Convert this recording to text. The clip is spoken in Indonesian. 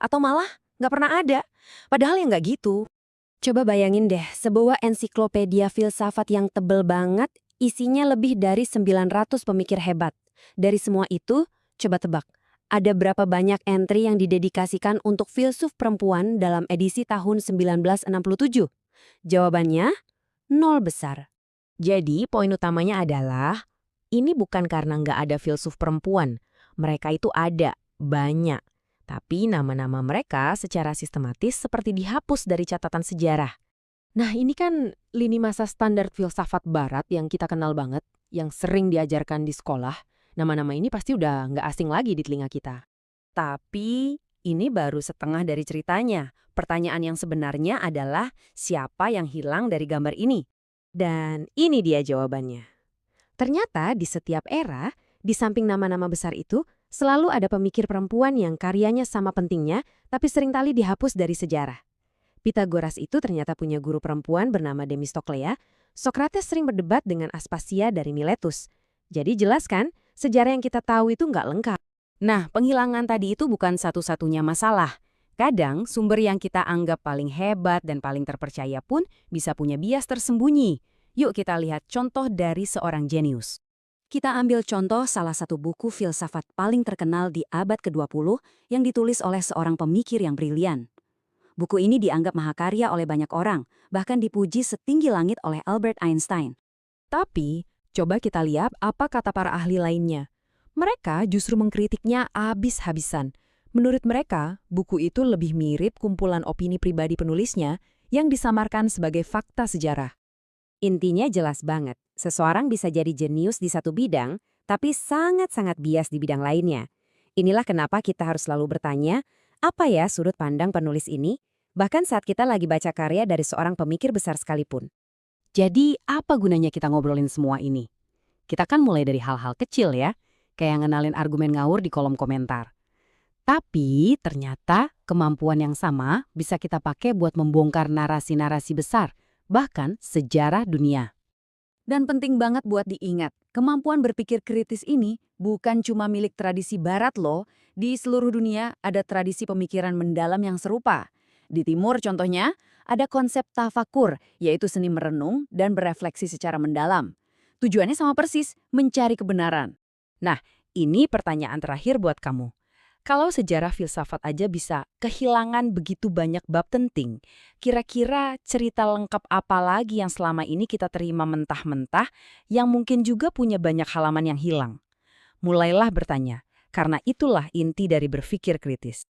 atau malah nggak pernah ada. Padahal yang nggak gitu. Coba bayangin deh, sebuah ensiklopedia filsafat yang tebel banget, isinya lebih dari 900 pemikir hebat. Dari semua itu, coba tebak, ada berapa banyak entry yang didedikasikan untuk filsuf perempuan dalam edisi tahun 1967? Jawabannya, nol besar. Jadi poin utamanya adalah, ini bukan karena nggak ada filsuf perempuan. Mereka itu ada, banyak. Tapi nama-nama mereka secara sistematis seperti dihapus dari catatan sejarah. Nah, ini kan lini masa standar filsafat barat yang kita kenal banget, yang sering diajarkan di sekolah. Nama-nama ini pasti udah nggak asing lagi di telinga kita. Tapi, ini baru setengah dari ceritanya. Pertanyaan yang sebenarnya adalah siapa yang hilang dari gambar ini? Dan ini dia jawabannya. Ternyata di setiap era, di samping nama-nama besar itu, selalu ada pemikir perempuan yang karyanya sama pentingnya, tapi seringkali dihapus dari sejarah. Pitagoras itu ternyata punya guru perempuan bernama Themistoclea. Socrates sering berdebat dengan Aspasia dari Miletus. Jadi jelas kan, sejarah yang kita tahu itu nggak lengkap. Nah, penghilangan tadi itu bukan satu-satunya masalah. Kadang sumber yang kita anggap paling hebat dan paling terpercaya pun bisa punya bias tersembunyi. Yuk kita lihat contoh dari seorang jenius. Kita ambil contoh salah satu buku filsafat paling terkenal di abad ke-20 yang ditulis oleh seorang pemikir yang brilian. Buku ini dianggap mahakarya oleh banyak orang, bahkan dipuji setinggi langit oleh Albert Einstein. Tapi, coba kita lihat apa kata para ahli lainnya. Mereka justru mengkritiknya habis-habisan. Menurut mereka, buku itu lebih mirip kumpulan opini pribadi penulisnya yang disamarkan sebagai fakta sejarah. Intinya jelas banget, seseorang bisa jadi jenius di satu bidang, tapi sangat-sangat bias di bidang lainnya. Inilah kenapa kita harus selalu bertanya, apa ya sudut pandang penulis ini? Bahkan saat kita lagi baca karya dari seorang pemikir besar sekalipun. Jadi, apa gunanya kita ngobrolin semua ini? Kita kan mulai dari hal-hal kecil ya, kayak ngenalin argumen ngawur di kolom komentar. Tapi, ternyata kemampuan yang sama bisa kita pakai buat membongkar narasi-narasi besar, bahkan sejarah dunia. Dan penting banget buat diingat, kemampuan berpikir kritis ini bukan cuma milik tradisi barat loh. Di seluruh dunia ada tradisi pemikiran mendalam yang serupa. Di timur contohnya, ada konsep tafakur, yaitu seni merenung dan berefleksi secara mendalam. Tujuannya sama persis, mencari kebenaran. Nah, ini pertanyaan terakhir buat kamu. Kalau sejarah filsafat aja bisa kehilangan begitu banyak bab penting, kira-kira cerita lengkap apa lagi yang selama ini kita terima mentah-mentah yang mungkin juga punya banyak halaman yang hilang? Mulailah bertanya, karena itulah inti dari berpikir kritis.